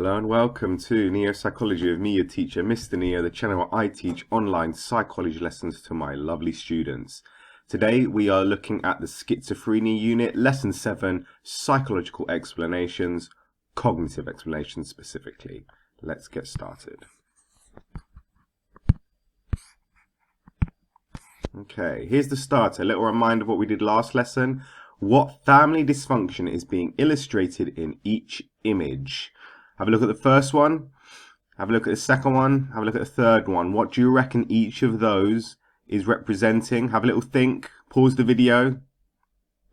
Hello and welcome to Neo-Psychology with me, your teacher, Mr. Neo, the channel where I teach online psychology lessons to my lovely students. Today we are looking at the Schizophrenia unit, Lesson 7, Psychological Explanations, Cognitive Explanations specifically. Let's get started. Okay, here's the starter. A little reminder of what we did last lesson. What family dysfunction is being illustrated in each image? Have a look at the first one, have a look at the second one, have a look at the third one. What do you reckon each of those is representing? Have a little think, pause the video.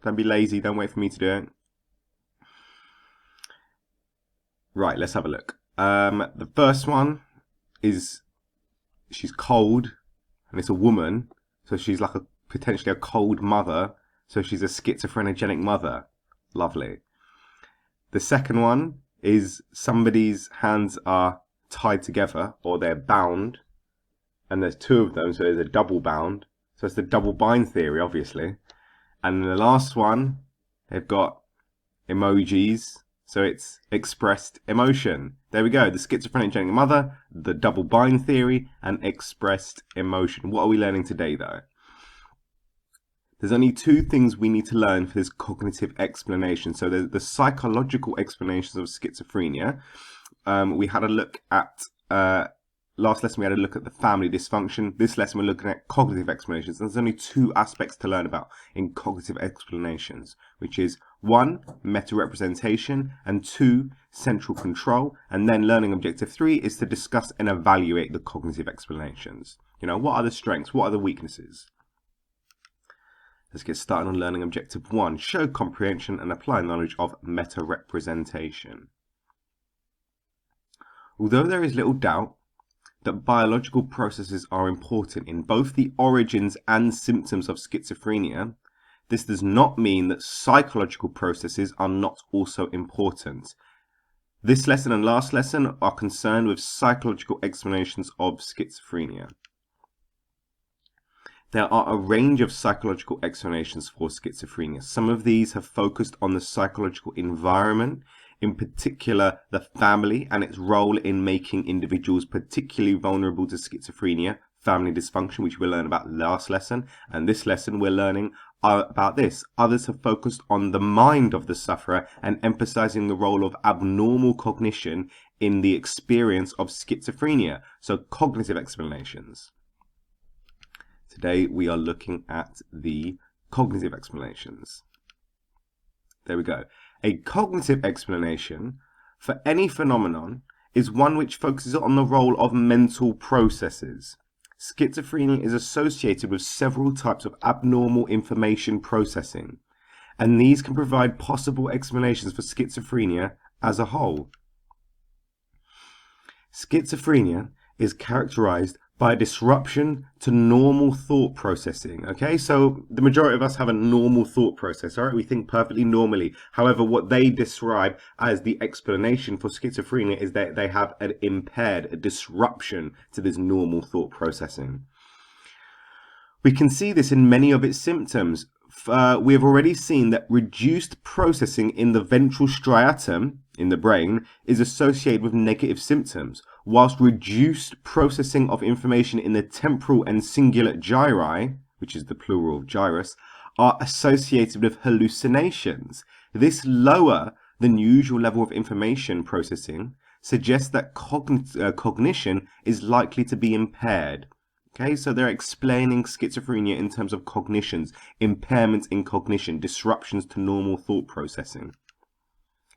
Don't be lazy, don't wait for me to do it. Right, let's have a look. The first one is, she's cold, and it's a woman, so she's like potentially a cold mother, so she's a schizophrenic mother. Lovely. The second one is somebody's hands are tied together or they're bound, and there's two of them, so there's a double bound, so it's the double bind theory, obviously. And the last one, they've got emojis, so it's expressed emotion. There we go, the schizophrenic mother, the double bind theory, and expressed emotion. What are we learning today though? There's only two things we need to learn for this cognitive explanation. So there's the psychological explanations of schizophrenia. We had a look at, last lesson we had a look at the family dysfunction. This lesson we're looking at cognitive explanations. There's only two aspects to learn about in cognitive explanations, which is 1, meta-representation, and 2, central control. And then learning objective 3 is to discuss and evaluate the cognitive explanations. You know, what are the strengths? What are the weaknesses? Let's get started on learning objective 1. Show comprehension and apply knowledge of meta-representation. Although there is little doubt that biological processes are important in both the origins and symptoms of schizophrenia, this does not mean that psychological processes are not also important. This lesson and last lesson are concerned with psychological explanations of schizophrenia. There are a range of psychological explanations for schizophrenia. Some of these have focused on the psychological environment, in particular the family and its role in making individuals particularly vulnerable to schizophrenia, family dysfunction, which we'll learn about last lesson. And this lesson we're learning about this. Others have focused on the mind of the sufferer and emphasizing the role of abnormal cognition in the experience of schizophrenia. So cognitive explanations. Today we are looking at the cognitive explanations. There we go. A cognitive explanation for any phenomenon is one which focuses on the role of mental processes. Schizophrenia is associated with several types of abnormal information processing, and these can provide possible explanations for schizophrenia as a whole. Schizophrenia is characterized by a disruption to normal thought processing. Okay, so the majority of us have a normal thought process, all right? We think perfectly normally. However, what they describe as the explanation for schizophrenia is that they have an impaired, a disruption to this normal thought processing. We can see this in many of its symptoms. We have already seen that reduced processing in the ventral striatum in the brain is associated with negative symptoms, whilst reduced processing of information in the temporal and cingulate gyri, which is the plural of gyrus, are associated with hallucinations. This lower than usual level of information processing suggests that cognition is likely to be impaired. Okay, so they're explaining schizophrenia in terms of cognitions, impairments in cognition, disruptions to normal thought processing.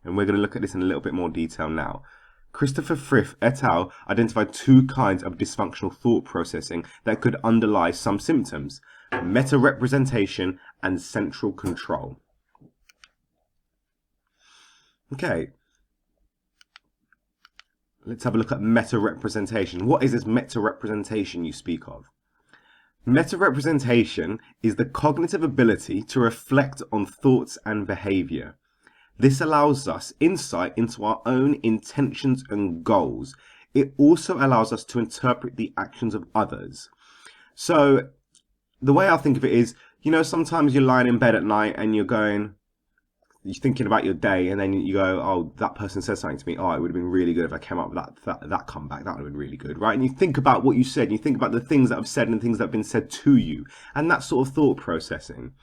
And we're going to look at this in a little bit more detail now. Christopher Frith et al. Identified two kinds of dysfunctional thought processing that could underlie some symptoms: meta-representation and central control. Okay. Let's have a look at meta-representation. What is this meta-representation you speak of? Meta-representation is the cognitive ability to reflect on thoughts and behavior. This allows us insight into our own intentions and goals. It also allows us to interpret the actions of others. So the way I think of it is, you know, sometimes you're lying in bed at night and you're going, you're thinking about your day, and then you go, oh, that person said something to me. Oh, it would have been really good if I came up with that comeback. That would have been really good, right? And you think about what you said, and you think about the things that I've said and things that have been said to you, and that sort of thought processing.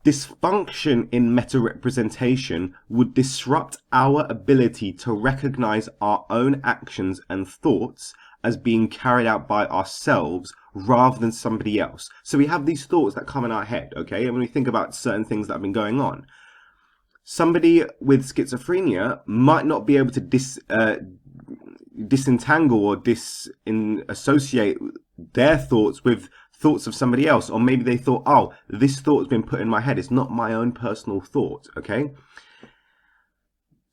Dysfunction in meta-representation would disrupt our ability to recognize our own actions and thoughts as being carried out by ourselves rather than somebody else. So we have these thoughts that come in our head, okay? And when we think about certain things that have been going on, somebody with schizophrenia might not be able to disentangle or associate their thoughts with thoughts of somebody else, or maybe they thought, oh, this thought's been put in my head, it's not my own personal thought, okay?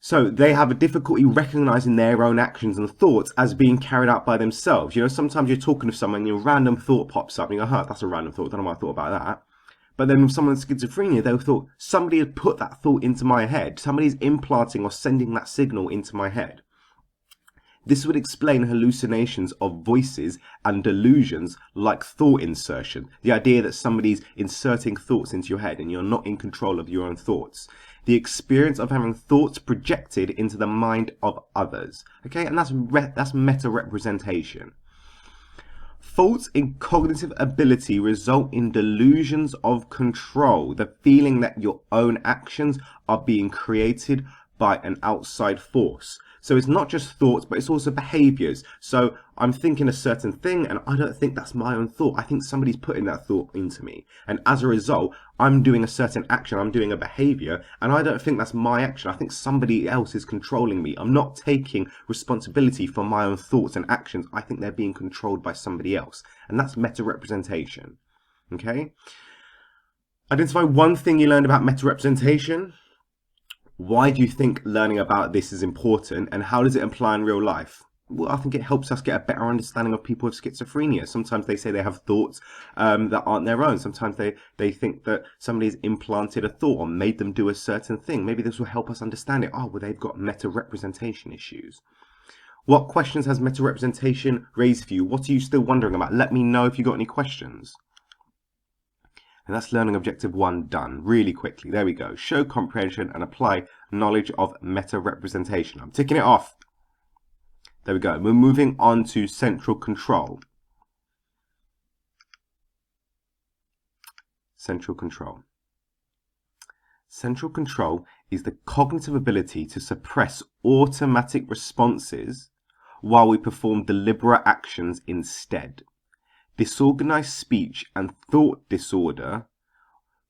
So they have a difficulty recognizing their own actions and thoughts as being carried out by themselves. You know, sometimes you're talking to someone and your random thought pops up and you go, huh, that's a random thought, don't know why I thought about that. But then with someone with schizophrenia, they thought, somebody had put that thought into my head, somebody's implanting or sending that signal into my head. This would explain hallucinations of voices and delusions like thought insertion. The idea that somebody's inserting thoughts into your head and you're not in control of your own thoughts. The experience of having thoughts projected into the mind of others. Okay, and that's meta-representation. Faults in cognitive ability result in delusions of control. The feeling that your own actions are being created by an outside force. So it's not just thoughts, but it's also behaviors. So I'm thinking a certain thing and I don't think that's my own thought. I think somebody's putting that thought into me. And as a result, I'm doing a certain action, I'm doing a behavior, and I don't think that's my action. I think somebody else is controlling me. I'm not taking responsibility for my own thoughts and actions. I think they're being controlled by somebody else. And that's meta-representation. Okay? Identify one thing you learned about meta-representation. Why do you think learning about this is important, and how does it apply in real life? Well, I think it helps us get a better understanding of people with schizophrenia. Sometimes they say they have thoughts that aren't their own. Sometimes they think that somebody's implanted a thought or made them do a certain thing. Maybe this will help us understand it. Oh, well, they've got meta-representation issues. What questions has meta-representation raised for you? What are you still wondering about? Let me know if you got any questions. And that's learning objective 1 done really quickly. There we go. Show comprehension and apply knowledge of meta-representation. I'm ticking it off. There we go. We're moving on to central control. Central control. Central control is the cognitive ability to suppress automatic responses while we perform deliberate actions instead. Disorganized speech and thought disorder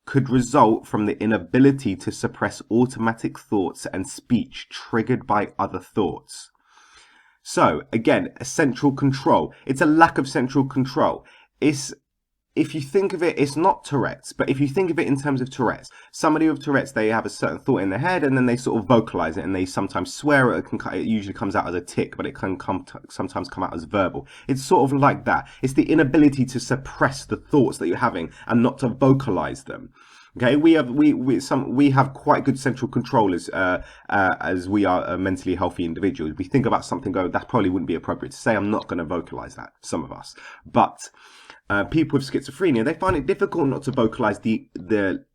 could result from the inability to suppress automatic thoughts and speech triggered by other thoughts. So, again, a central control. It's a lack of central control. If you think of it, it's not Tourette's, but if you think of it in terms of Tourette's, somebody with Tourette's, they have a certain thought in their head and then they sort of vocalize it and they sometimes swear it. It usually comes out as a tick, but it can sometimes come out as verbal. It's sort of like that. It's the inability to suppress the thoughts that you're having and not to vocalize them. Okay, we have quite good central control as we are mentally healthy individuals. We think about something, go, that probably wouldn't be appropriate to say. I'm not going to vocalize that. Some of us, but people with schizophrenia, they find it difficult not to vocalize the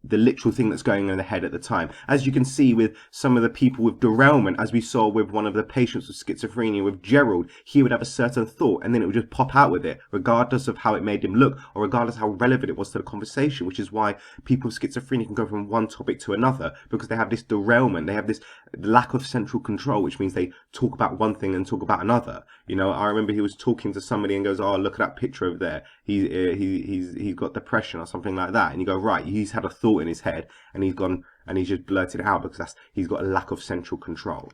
literal thing that's going on in their head at the time. As you can see with some of the people with derailment, as we saw with one of the patients with schizophrenia with Gerald, he would have a certain thought and then it would just pop out with it, regardless of how it made him look or regardless of how relevant it was to the conversation, which is why people with schizophrenia can go from one topic to another, because they have this derailment, they have this lack of central control, which means they talk about one thing and talk about another. You know, I remember he was talking to somebody and goes, oh, look at that picture over there. He's got depression or something like that. And you go, right, he's had a thought in his head and he's gone and he's just blurted it out because he's got a lack of central control.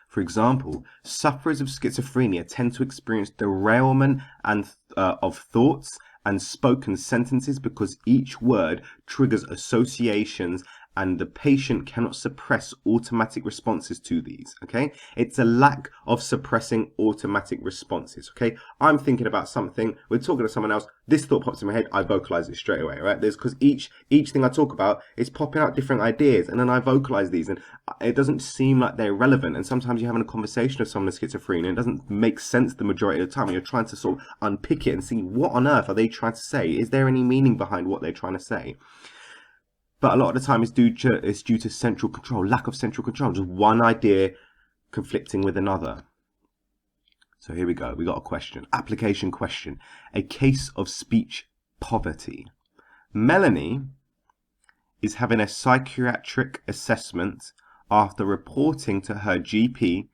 For example, sufferers of schizophrenia tend to experience derailment and of thoughts and spoken sentences because each word triggers associations and the patient cannot suppress automatic responses to these, okay? It's a lack of suppressing automatic responses, okay? I'm thinking about something, we're talking to someone else, this thought pops in my head, I vocalize it straight away, right? There's because each thing I talk about is popping out different ideas, and then I vocalize these, and it doesn't seem like they're relevant. And sometimes you're having a conversation with someone with schizophrenia, and it doesn't make sense the majority of the time, and you're trying to sort of unpick it and see what on earth are they trying to say? Is there any meaning behind what they're trying to say? but a lot of the time it's due to central control, lack of central control, just one idea conflicting with another. So here we go. We got a question. Application question. A case of speech poverty. Melanie is having a psychiatric assessment after reporting to her GP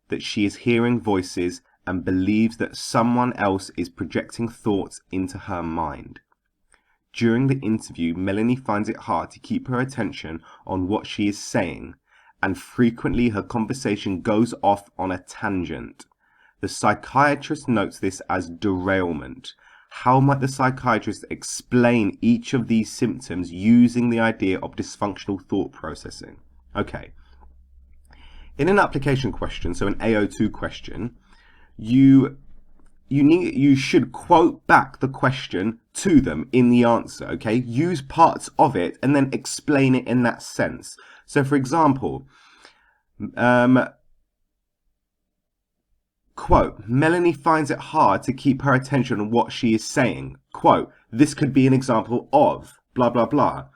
that she is hearing voices and believes that someone else is projecting thoughts into her mind. During the interview, Melanie finds it hard to keep her attention on what she is saying, and frequently her conversation goes off on a tangent. The psychiatrist notes this as derailment. How might the psychiatrist explain each of these symptoms using the idea of dysfunctional thought processing? Okay. In an application question, so an AO2 question, you should quote back the question to them in the answer, okay? Use parts of it and then explain it in that sense. So for example, quote, Melanie finds it hard to keep her attention on what she is saying. Quote, this could be an example of blah, blah, blah.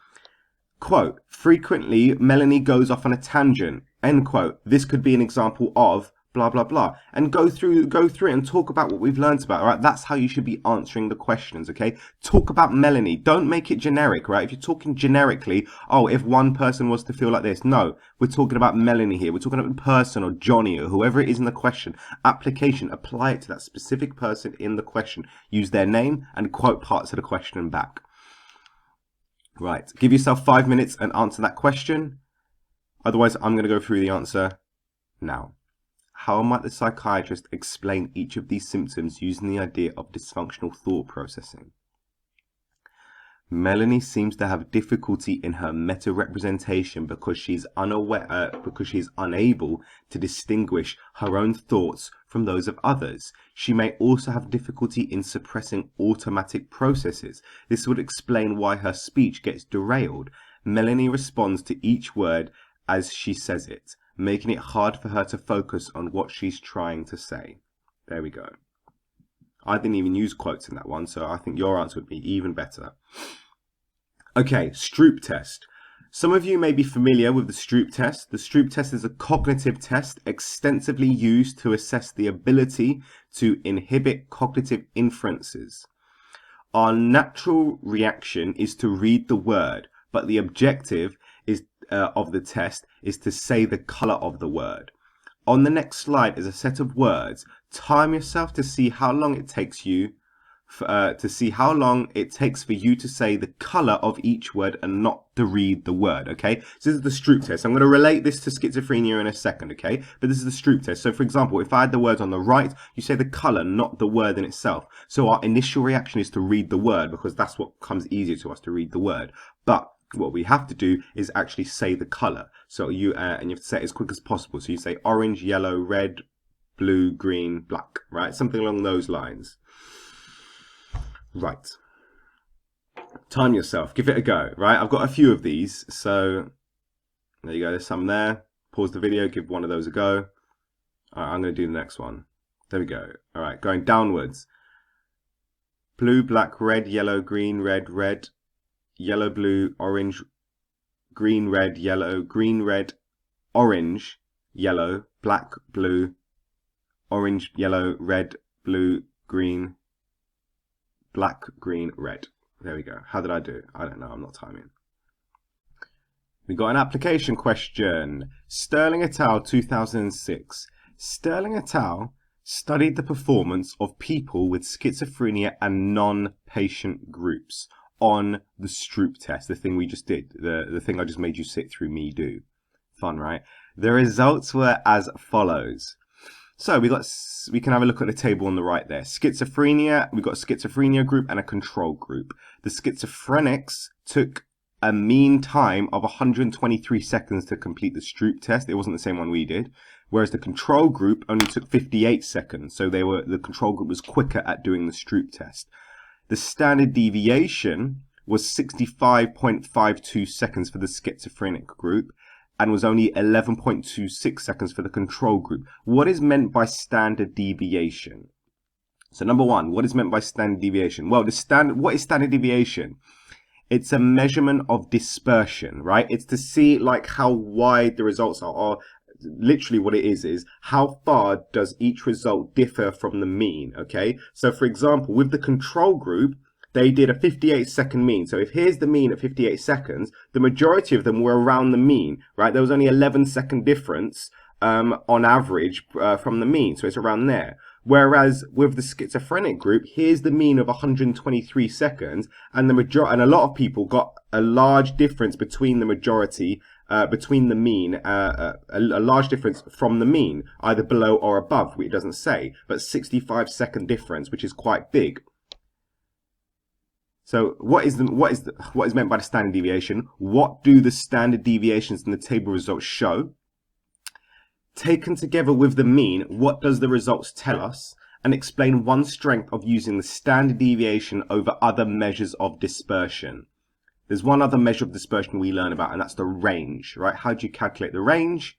Quote, frequently Melanie goes off on a tangent. End quote, this could be an example of blah, blah, blah. And go through it and talk about what we've learned about, all right? That's how you should be answering the questions, okay? Talk about Melanie. Don't make it generic, right? If you're talking generically, oh, if one person was to feel like this. No, we're talking about Melanie here. We're talking about the person or Johnny or whoever it is in the question. Application, apply it to that specific person in the question. Use their name and quote parts of the question back. Right, give yourself 5 minutes and answer that question. Otherwise, I'm going to go through the answer now. How might the psychiatrist explain each of these symptoms using the idea of dysfunctional thought processing? Melanie seems to have difficulty in her meta-representation because she is unable to distinguish her own thoughts from those of others. She may also have difficulty in suppressing automatic processes. This would explain why her speech gets derailed. Melanie responds to each word as she says it, making it hard for her to focus on what she's trying to say. There we go. I didn't even use quotes in that one, so I think your answer would be even better. Okay, Stroop test. Some of you may be familiar with the Stroop test. The Stroop test is a cognitive test extensively used to assess the ability to inhibit cognitive inferences. Our natural reaction is to read the word, but the objective of the test is to say the color of the word. On the next slide is a set of words. Time yourself to see how long it takes you for you to say the color of each word and not to read the word, okay? So this is the Stroop test. I'm going to relate this to schizophrenia in a second, okay? But this is the Stroop test. So for example, if I had the words on the right, you say the color, not the word in itself. So our initial reaction is to read the word because that's what comes easier to us, to read the word. But what we have to do is actually say the color. So you have to say it as quick as possible. So you say orange, yellow, red, blue, green, black, right? Something along those lines. Right. Time yourself. Give it a go, right? I've got a few of these. So there you go. There's some there. Pause the video. Give one of those a go. All right, I'm going to do the next one. There we go. All right, going downwards. Blue, black, red, yellow, green, red, red. Yellow, blue, orange, green, red, yellow, green, red, orange, yellow, black, blue, orange, yellow, red, blue, green, black, green, red. There we go. How did I do? I don't know. I'm not timing. We got an application question. Sterling et al. 2006. Sterling et al. Studied the performance of people with schizophrenia and non-patient groups on the Stroop test, the thing we just did, the thing I just made you sit through me do. Fun, right? The results were as follows. So we can have a look at the table on the right there. Schizophrenia, we've got a schizophrenia group and a control group. The schizophrenics took a mean time of 123 seconds to complete the Stroop test. It wasn't the same one we did. Whereas the control group only took 58 seconds. So the control group was quicker at doing the Stroop test. The standard deviation was 65.52 seconds for the schizophrenic group and was only 11.26 seconds for the control group. What is meant by standard deviation? So number one, what is meant by standard deviation? Well, what is standard deviation? It's a measurement of dispersion, right? It's to see like how wide the results are, or literally what it is how far does each result differ from the mean, okay? So for example, with the control group, they did a 58-second mean. So if here's the mean at 58 seconds, the majority of them were around the mean, right? There was only 11-second difference on average from the mean, so it's around there. Whereas with the schizophrenic group, here's the mean of 123 seconds, and and a lot of people got a large difference between the majority, between the mean, a large difference from the mean, either below or above. It doesn't say, but 65-second difference, which is quite big. So what is meant by the standard deviation? What do the standard deviations in the table results show? Taken together with the mean, what does the results tell us? And explain one strength of using the standard deviation over other measures of dispersion. There's one other measure of dispersion we learn about, and that's the range, right? How do you calculate the range?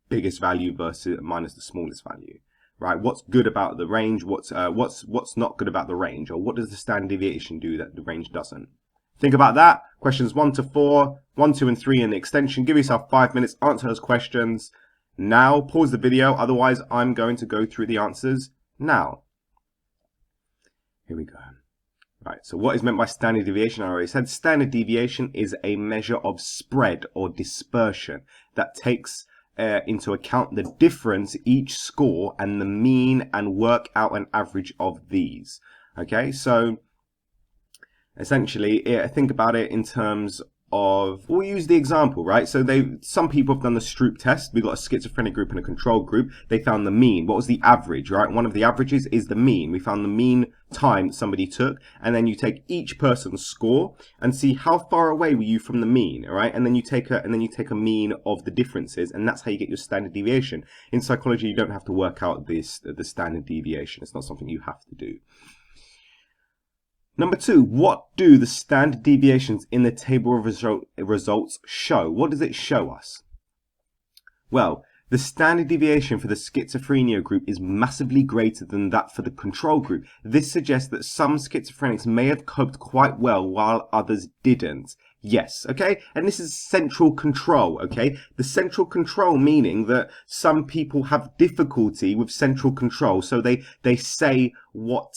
Biggest value versus minus the smallest value, right? What's good about the range? What's not good about the range? Or what does the standard deviation do that the range doesn't? Think about that. Questions 1 to 4, 1, 2, and 3 in the extension. Give yourself 5 minutes, answer those questions. Now, pause the video, otherwise I'm going to go through the answers now. Here we go. Right, so what is meant by standard deviation? I already said standard deviation is a measure of spread or dispersion that takes into account the difference each score and the mean and work out an average of these. Okay, so essentially, think about it in terms of, we'll use the example, right? So some people have done the Stroop test. We've got a schizophrenic group and a control group. They found the mean. What was the average, right? One of the averages is the mean. We found the mean time somebody took, and then you take each person's score and see how far away were you from the mean, all right? And then you take a mean of the differences, and that's how you get your standard deviation. In psychology, you don't have to work out the standard deviation. It's not something you have to do. Number 2, what do the standard deviations in the table of results show? What does it show us? Well, the standard deviation for the schizophrenia group is massively greater than that for the control group. This suggests that some schizophrenics may have coped quite well while others didn't. Yes, okay? And this is central control, okay? The central control meaning that some people have difficulty with central control, so they say what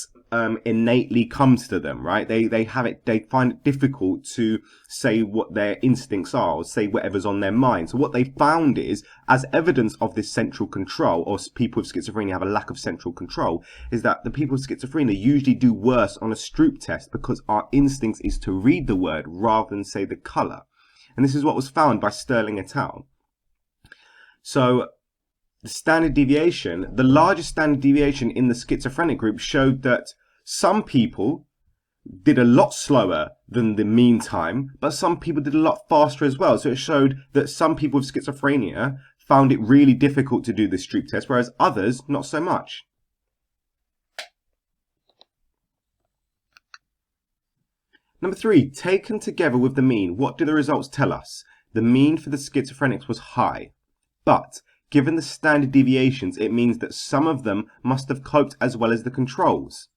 innately comes to them, right? They find it difficult to say what their instincts are or say whatever's on their mind. So what they found is, as evidence of this central control, or people with schizophrenia have a lack of central control, is that the people with schizophrenia usually do worse on a Stroop test because our instincts is to read the word rather than say the color. And this is what was found by Sterling et al. So the standard deviation, the largest standard deviation in the schizophrenic group showed that some people did a lot slower than the mean time, but some people did a lot faster as well. So it showed that some people with schizophrenia found it really difficult to do the Stroop test, whereas others, not so much. Number 3, taken together with the mean, what do the results tell us? The mean for the schizophrenics was high, but given the standard deviations, it means that some of them must have coped as well as the controls.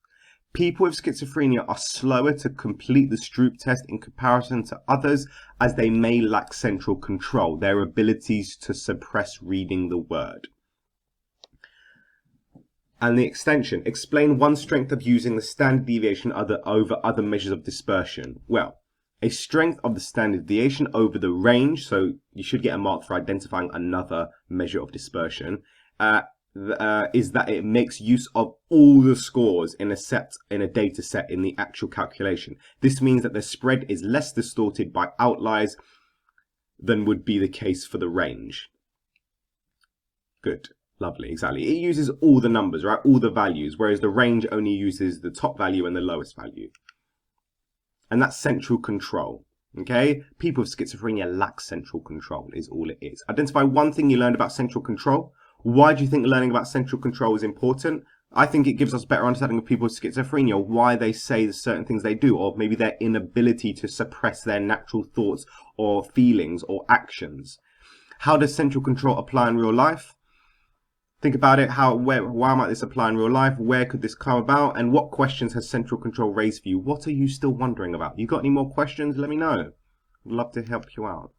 People with schizophrenia are slower to complete the Stroop test in comparison to others, as they may lack central control, their abilities to suppress reading the word. And the extension, explain one strength of using the standard deviation over other measures of dispersion. Well, a strength of the standard deviation over the range, so you should get a mark for identifying another measure of dispersion, is that it makes use of all the scores in a data set in the actual calculation. This means that the spread is less distorted by outliers than would be the case for the range. Good. Lovely, exactly. It uses all the numbers, right? All the values, whereas the range only uses the top value and the lowest value. And that's central control. Okay? People with schizophrenia lack central control, is all it is. Identify one thing you learned about central control. Why do you think learning about central control is important? I think it gives us a better understanding of people with schizophrenia, why they say the certain things they do, or maybe their inability to suppress their natural thoughts or feelings or actions. How does central control apply in real life? Think about it. Why might this apply in real life? Where could this come about? And what questions has central control raised for you? What are you still wondering about? You got any more questions? Let me know. I'd love to help you out.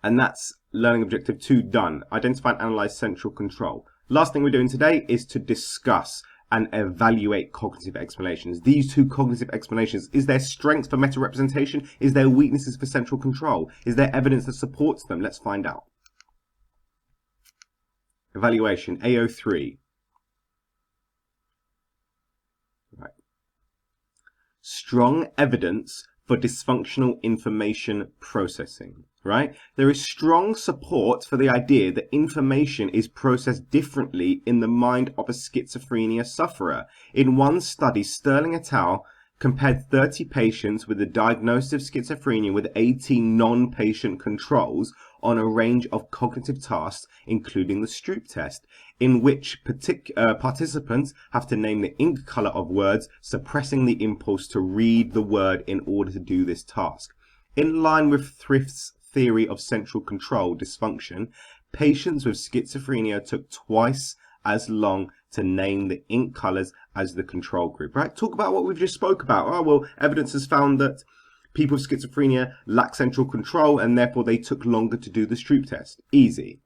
And that's learning objective 2 done. Identify and analyze central control. Last thing we're doing today is to discuss and evaluate cognitive explanations. These 2 cognitive explanations, is there strength for meta-representation? Is there weaknesses for central control? Is there evidence that supports them? Let's find out. Evaluation, AO3. Right. Strong evidence for dysfunctional information processing. Right? There is strong support for the idea that information is processed differently in the mind of a schizophrenia sufferer. In one study, Sterling et al. Compared 30 patients with a diagnosis of schizophrenia with 18 non-patient controls on a range of cognitive tasks, including the Stroop test, in which participants have to name the ink color of words, suppressing the impulse to read the word in order to do this task. In line with Thrift's theory of central control dysfunction, patients with schizophrenia took twice as long to name the ink colors as the control group. Right? Talk about what we've just spoke about. Oh, well, evidence has found that people with schizophrenia lack central control and therefore they took longer to do the Stroop test. Easy.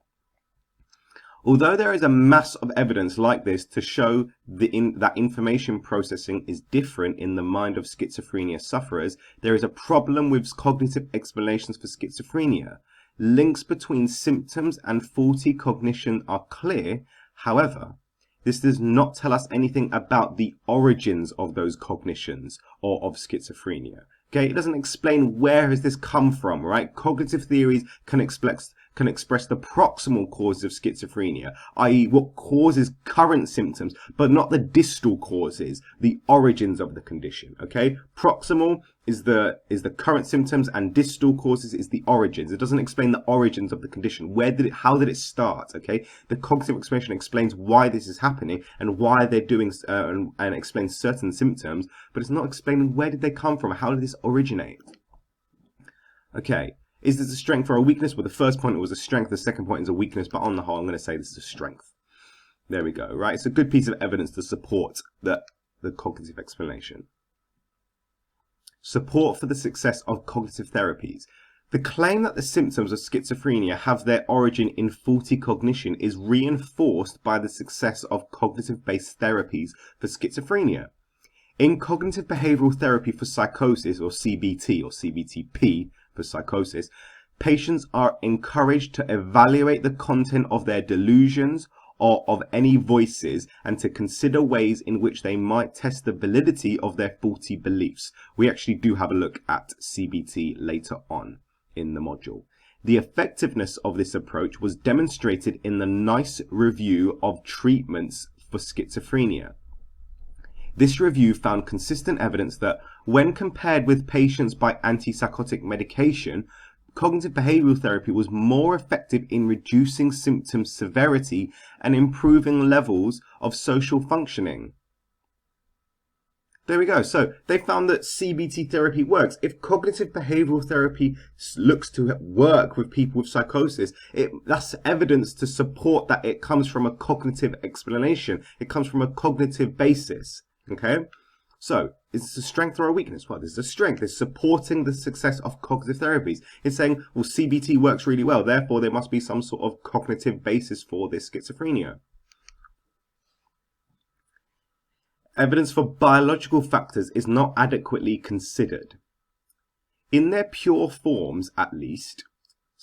Although there is a mass of evidence like this to show that information processing is different in the mind of schizophrenia sufferers, there is a problem with cognitive explanations for schizophrenia. Links between symptoms and faulty cognition are clear. However, this does not tell us anything about the origins of those cognitions or of schizophrenia. Okay, it doesn't explain where has this come from, right? Cognitive theories can express the proximal causes of schizophrenia, i.e. what causes current symptoms, but not the distal causes, the origins of the condition, okay? Proximal is the current symptoms and distal causes is the origins. It doesn't explain the origins of the condition. How did it start, okay? The cognitive explanation explains why this is happening and why they're doing, and explains certain symptoms, but it's not explaining where did they come from, how did this originate? Okay. Is this a strength or a weakness? Well, the first point was a strength, the second point is a weakness, but on the whole, I'm going to say this is a strength. There we go, right? It's a good piece of evidence to support the cognitive explanation. Support for the success of cognitive therapies. The claim that the symptoms of schizophrenia have their origin in faulty cognition is reinforced by the success of cognitive-based therapies for schizophrenia. In cognitive behavioral therapy for psychosis, or CBT, or CBTP, for psychosis, patients are encouraged to evaluate the content of their delusions or of any voices and to consider ways in which they might test the validity of their faulty beliefs. We actually do have a look at CBT later on in the module. The effectiveness of this approach was demonstrated in the NICE review of treatments for schizophrenia. This review found consistent evidence that when compared with patients by antipsychotic medication, cognitive behavioral therapy was more effective in reducing symptom severity and improving levels of social functioning. There we go. So they found that CBT therapy works. If cognitive behavioral therapy looks to work with people with psychosis, that's evidence to support that it comes from a cognitive explanation. It comes from a cognitive basis. Okay, so is this a strength or a weakness? Well, this is a strength. It's supporting the success of cognitive therapies. It's saying, well, CBT works really well, therefore there must be some sort of cognitive basis for this schizophrenia. Evidence for biological factors is not adequately considered. In their pure forms, at least,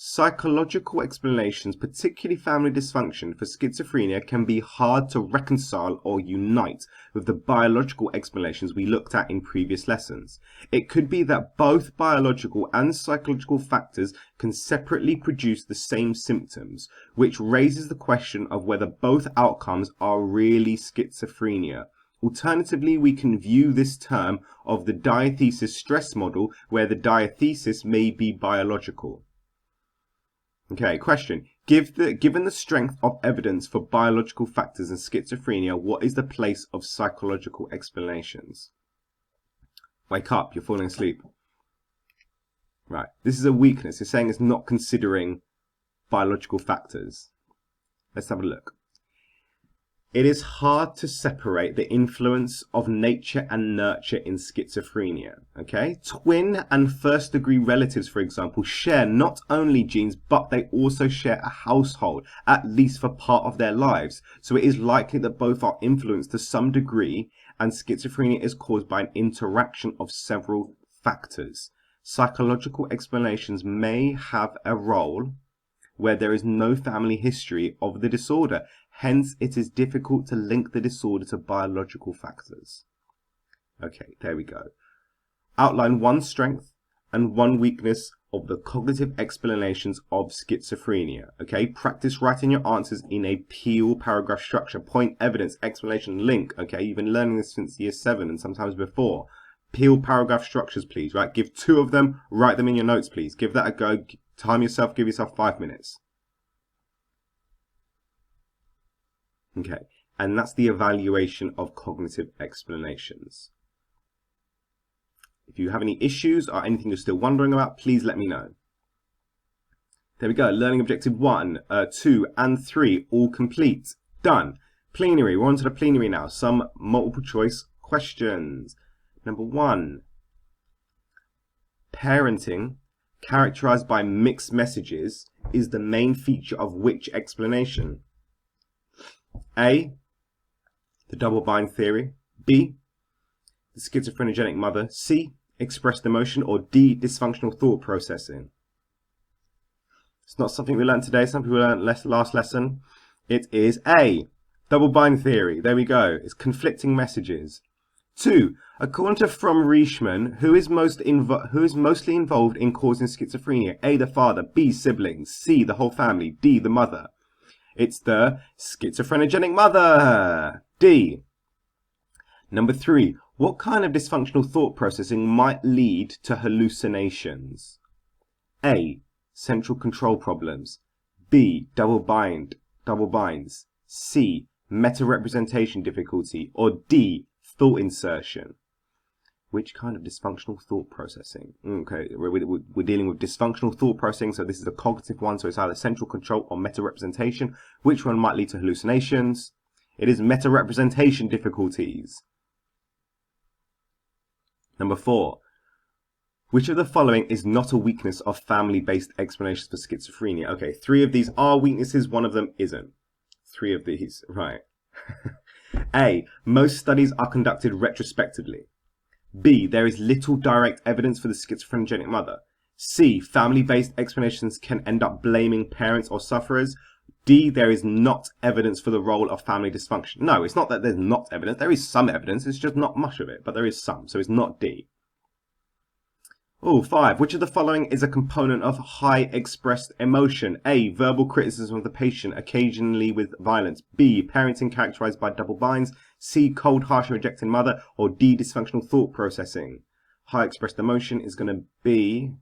psychological explanations, particularly family dysfunction for schizophrenia, can be hard to reconcile or unite with the biological explanations we looked at in previous lessons. It could be that both biological and psychological factors can separately produce the same symptoms, which raises the question of whether both outcomes are really schizophrenia. Alternatively, we can view this term of the diathesis stress model, where the diathesis may be biological. Okay, question. Given the strength of evidence for biological factors in schizophrenia, what is the place of psychological explanations? Wake up, you're falling asleep. Right, this is a weakness. It's saying it's not considering biological factors. Let's have a look. It is hard to separate the influence of nature and nurture in schizophrenia. Okay? Twin and first degree relatives, for example, share not only genes, but they also share a household, at least for part of their lives. So it is likely that both are influenced to some degree, and schizophrenia is caused by an interaction of several factors. Psychological explanations may have a role where there is no family history of the disorder. Hence, it is difficult to link the disorder to biological factors. Okay, there we go. Outline one strength and one weakness of the cognitive explanations of schizophrenia. Okay, practice writing your answers in a peel paragraph structure. Point, evidence, explanation, link. Okay, you've been learning this since year 7 and sometimes before. Peel paragraph structures, please. Right, give 2 of them. Write them in your notes, please. Give that a go. Time yourself. Give yourself 5 minutes. Okay, and that's the evaluation of cognitive explanations. If you have any issues or anything you're still wondering about, please let me know. There we go. Learning objective 1, 2, and 3 all complete. Done. Plenary. We're on to the plenary now. Some multiple choice questions. Number 1. Parenting, characterized by mixed messages, is the main feature of which explanation? A, the double bind theory. B, the schizophrenic mother. C, expressed emotion. Or D, dysfunctional thought processing. It's not something we learned today. Some people learned last lesson. It is A, double bind theory. There we go. It's conflicting messages. 2, according to From Rieschmann, who is mostly involved in causing schizophrenia? A, the father. B, siblings. C, the whole family. D, the mother. It's the schizophrenic mother. D. Number 3. What kind of dysfunctional thought processing might lead to hallucinations? A, central control problems. B, double binds. C, meta-representation difficulty. Or D, thought insertion. Which kind of dysfunctional thought processing? Okay, we're dealing with dysfunctional thought processing, so this is a cognitive one, so it's either central control or meta-representation. Which one might lead to hallucinations? It is meta-representation difficulties. Number 4. Which of the following is not a weakness of family-based explanations for schizophrenia? Okay, 3 of these are weaknesses, 1 of them isn't. 3 of these, right. A, most studies are conducted retrospectively. B, there is little direct evidence for the schizophrenic mother. C, family-based explanations can end up blaming parents or sufferers. D, there is not evidence for the role of family dysfunction. No, it's not that there's not evidence. There is some evidence. It's just not much of it, but there is some. So it's not D. Oh, 5. Which of the following is a component of high expressed emotion? A, verbal criticism of the patient, occasionally with violence. B, parenting characterized by double binds. C, cold, harsh, and rejecting mother. Or D, dysfunctional thought processing. High expressed emotion is going to be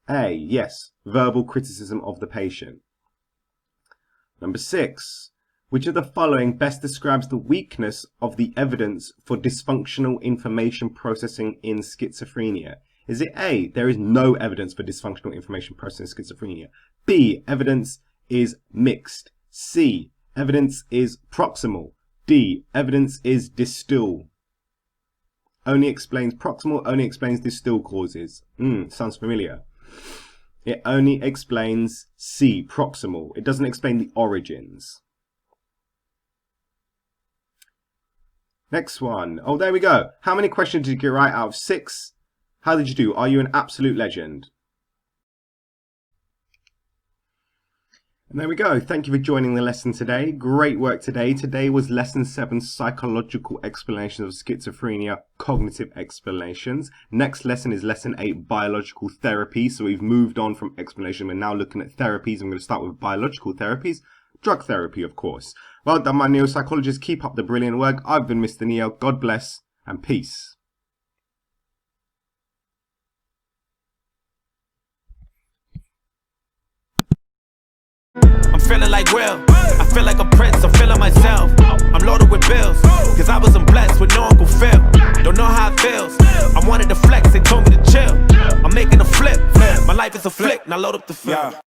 A, yes, verbal criticism of the patient. Number 6. Which of the following best describes the weakness of the evidence for dysfunctional information processing in schizophrenia? Is it A, there is no evidence for dysfunctional information processing in schizophrenia? B, evidence is mixed. C, evidence is proximal. D, evidence is distal. Only explains proximal, only explains distal causes. Sounds familiar. It only explains C, proximal. It doesn't explain the origins. Next one. Oh, there we go. How many questions did you get right out of 6? How did you do? Are you an absolute legend? And there we go. Thank you for joining the lesson today. Great work today. Today was lesson 7, psychological explanations of schizophrenia, cognitive explanations. Next lesson is lesson 8, biological therapy. So we've moved on from explanation. We're now looking at therapies. I'm going to start with biological therapies. Drug therapy, of course. Well done, my neuropsychologists. Keep up the brilliant work. I've been Mr. Neo. God bless and peace. I'm feeling like Will. I feel like a prince. I'm feeling myself. I'm loaded with bills. Cause I wasn't blessed with no Uncle Phil. Don't know how it feels. I wanted to flex. They told me to chill. I'm making a flip. My life is a flick. Now load up the film.